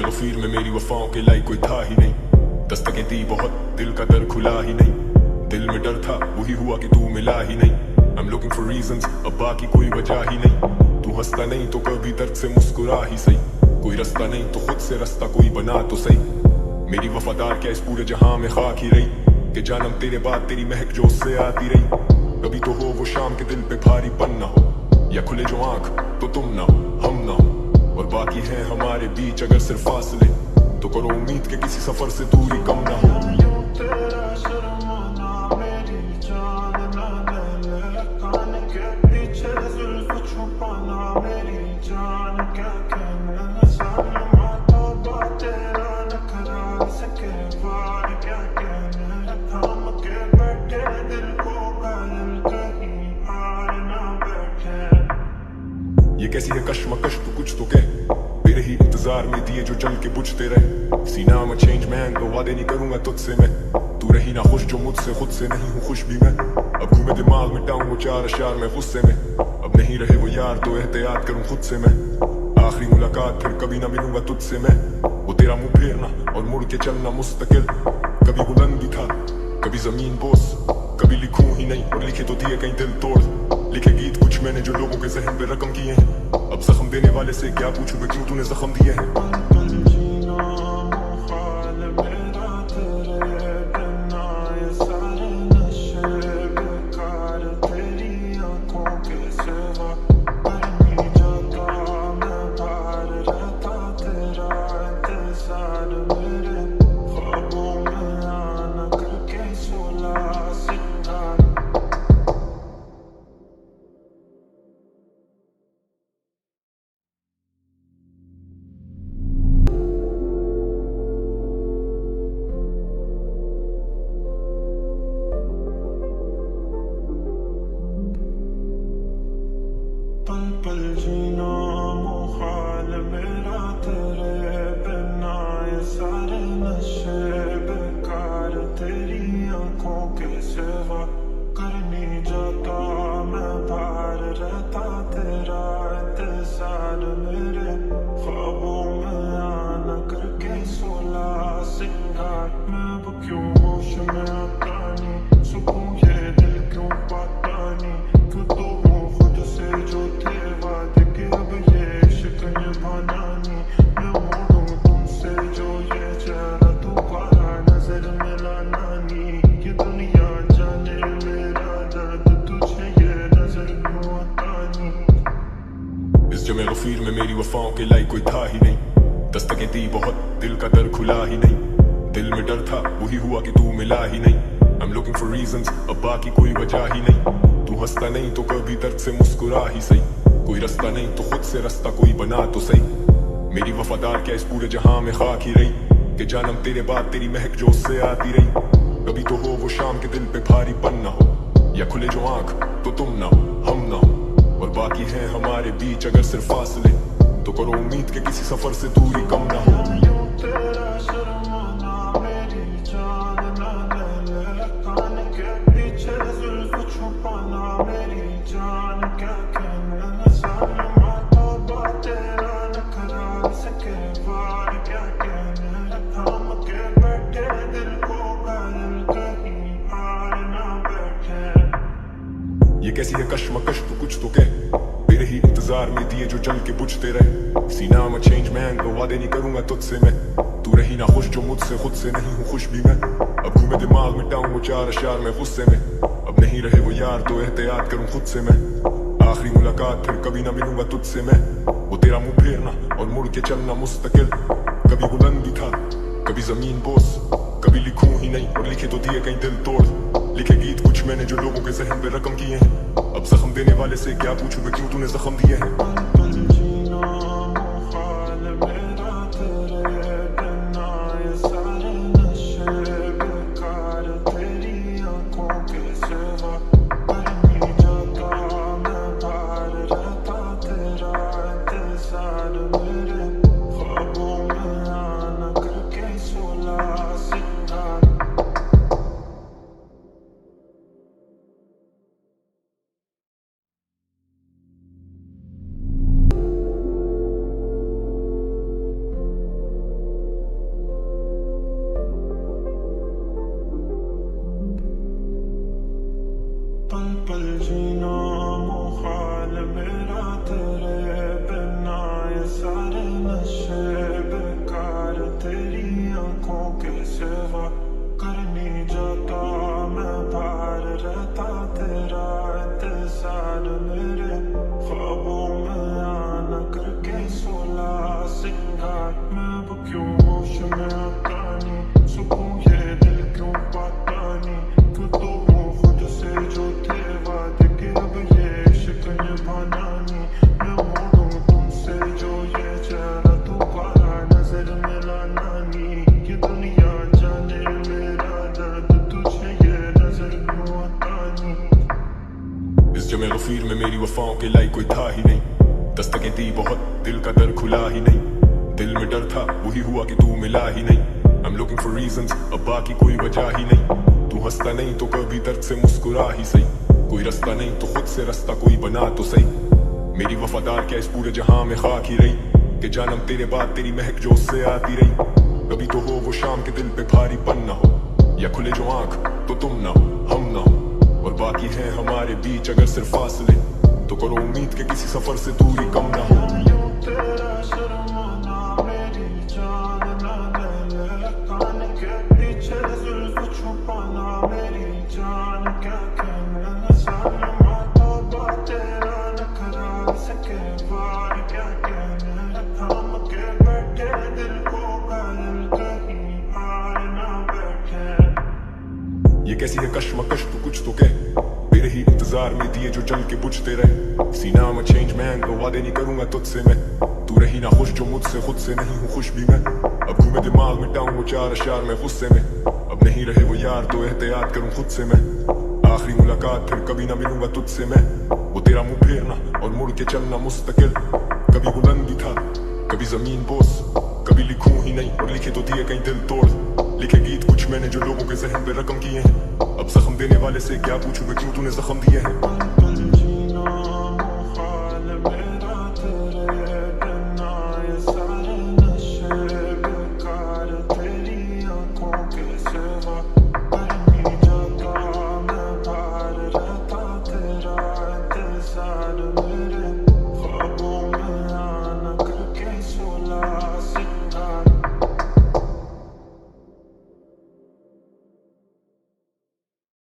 गफीर में मेरी वफाओं के लायक कोई था ही नहीं। दस्तकें दी बहुत, दिल का दर खुला ही नहीं। दिल में डर था, वही हुआ कि तू मिला ही नहीं। I'm looking for reasons, अब बाकी कोई वजह ही नहीं। तू हंसता नहीं तो कभी दर्द से मुस्कुरा ही सही। कोई रास्ता नहीं तो खुद से रास्ता कोई बना तो सही। मेरी वफादार क्या इस पूरे जहां में खाक ही रही, कि जानम तेरे बाद तेरी महक जो उससे आती रही। कभी तो हो वो शाम के दिल पे भारीपन ना हो, या खुले जो आंख तो तुम ना हो हम ना हो। और बाकी है हमारे बीच अगर सिर्फ फासले, तो करो उम्मीद के किसी सफर से दूरी कम ना हो। ये कैसी है कश्मकश तू कुछ तो कह, तेरे ही इंतजार में दिए जो जल के बुझते रहे। सीना में चेंज मैन तो वादे नहीं करूंगा तुझसे मैं। तू रही ना खुश जो मुझसे, खुद से नहीं हूँ खुश भी मैं। अब घूमे दिमाग मिटाऊं वो चार अशार में गुस्से में। अब नहीं रहे वो यार तो एहतियात करूं खुद से मैं। आखिरी मुलाकात फिर कभी ना मिलूंगा तुझसे मैं। वो तेरा मुंह फेरना और मुड़ के चलना मुस्तकिल। कभी बुलंद भी था कभी जमीन बोस, कभी लिखूं ही नहीं और लिखे तो दिए कहीं दिल तोड़। लिखे गीत कुछ मैंने जो लोगों के जहन पे रकम किए हैं। अब जख्म देने वाले से क्या पूछूं मैं, क्यों तूने जख्म दिए हैं। पल पल जीना मुहाल मेरा तेरे बिना, ये सारे नशे बेकार तेरी आंखों के सिवा। कर नहीं जाता मैं बाहर रहता तेरा इंतजार मेरे ख्वाबों में आना करके सोला सिंगार। मैं अब क्यों होश में आता नहीं, सुकून ये दिल क्यों पाता नहीं। क्यों तो हूँ खुद से जो थे वादे के, अब ये इश्क निभाना नहीं। मैं मोड़ूं तुमसे जो ये चेहरा दोबारा नजर मिलाना नहीं। ये दुनिया जाने मेरा दर्द तुझे ये नजर क्यों आता नहीं। इस जमे गफीर में मेरी वफाओं के लायक कोई था ही नहीं। दस्तकें दी बहुत, दिल का दर खुला ही नहीं। दिल में डर था, वही हुआ कि तू मिला ही नहीं। I'm looking for reasons, अब बाकी कोई वजह ही नहीं। तू हंसता नहीं तो कभी दर्द से मुस्कुरा ही सही। कोई रास्ता नहीं तो खुद से रास्ता कोई बना तो सही। मेरी वफादार क्या इस पूरे जहां में खाक ही रही, कि जानम तेरे बाद तेरी महक जो उससे आती रही। कभी तो हो वो शाम के दिल पे भारीपन ना हो, या खुले जो आंख तो तुम ना हो हम ना हो। और बाकी है हमारे बीच अगर सिर्फ फासले, तो करो उम्मीद के किसी सफर से दूरी कम ना हो। ये कैसी है कश्मकश तू कुछ तो कह, तेरे ही इंतजार में दिए जो जल के बुझते रहे। सीना में चेंज मैन तो वादे नहीं करूंगा तुझसे मैं। तू रही ना खुश जो मुझसे, खुद से नहीं हूँ खुश भी मैं। अब घूमे दिमाग मिटाऊं वो चार अशार में गुस्से में। अब नहीं रहे वो यार तो एहतियात करूं खुद से मैं। आखिरी मुलाकात फिर कभी ना मिलूंगा तुझसे मैं। वो तेरा मुंह फेरना और मुड़ के चलना मुस्तकिल। कभी बुलंद भी था कभी जमीन बोस, कभी लिखूं ही नहीं और लिखे तो दिए कहीं दिल तोड़। लिखे गीत कुछ मैंने जो लोगों के जहन पे रकम किए हैं। अब जख्म देने वाले से क्या पूछूं मैं, क्यों तूने जख्म दिए हैं। में आता नहीं, सुकून ये दिल क्यों पाता नहीं, क्यों तो हूँ खुद से जो थे वादे के अब ये इश्क निभाना नहीं, मैं मोड़ूं तुमसे जो ये चेहरा दोबारा नजर में लाना नहीं, ये दुनिया जाने मेरा दर्द तुझे ये नजर क्यों आता नहीं। इस जमे गफीर में मेरी वफाओं के लायक कोई था ही नहीं, दस्तकें दी बहुत दिल का दर खुला ही नहीं, दिल में डर था वही हुआ कि तू मिला ही नहीं। I'm looking for reasons, अब बाकी कोई वजह ही नहीं, तू हंसता नहीं तो कभी दर्द से मुस्कुरा ही सही, कोई रास्ता नहीं तो खुद से रास्ता कोई बना तो सही। मेरी वफादार क्या इस पूरे जहां में खाक ही रही, कि जानम तेरे बाद तेरी महक जो उससे आती रही। कभी तो हो वो शाम के दिल पे भारीपन ना हो, या खुले जो आंख तो तुम ना हो हम ना हो, और बाकी है हमारे बीच अगर सिर्फ फासले, तो करो उम्मीद के किसी सफर से दूरी कम ना हो। यूं तेरा शर्माना मेरी जान ना ले ले, कान के पीछे जुल्फ छुपाना मेरी जान क्या कहने, सालमा तौबा तेरा नखरा सके बार क्या कहने, थाम के बैठे दिल को घायल कहीं हार ना बैठे। ये कैसी है कश्मकश तू कुछ तो कह, तेरे ही इंतजार में दिए जो जल के बुझते रहे। सीना में चेंज मैन तो वादे नहीं करूंगा तुझसे मैं, तू रही ना खुश जो मुझसे खुद से नहीं हूँ खुश भी मैं। अब घूमे दिमाग में टाऊं वो चार अशार में गुस्से में, अब नहीं रहे वो यार तो एहतियात करूं खुद से मैं। आखिरी मुलाकात फिर कभी ना मिलूंगा तुझसे मैं, वो तेरा मुंह फेरना और मुड़ के चलना मुस्तकिल। कभी बुलंदी था कभी जमीन बोस, कभी लिखूं ही नहीं और लिखे तो दिए कहीं दिल तोड़। लिखे गीत कुछ मैंने जो लोगों के जहन पे रकम किए हैं, अब जख्म देने वाले से क्या पूछूं मैं क्यों तूने जख्म दिए हैं।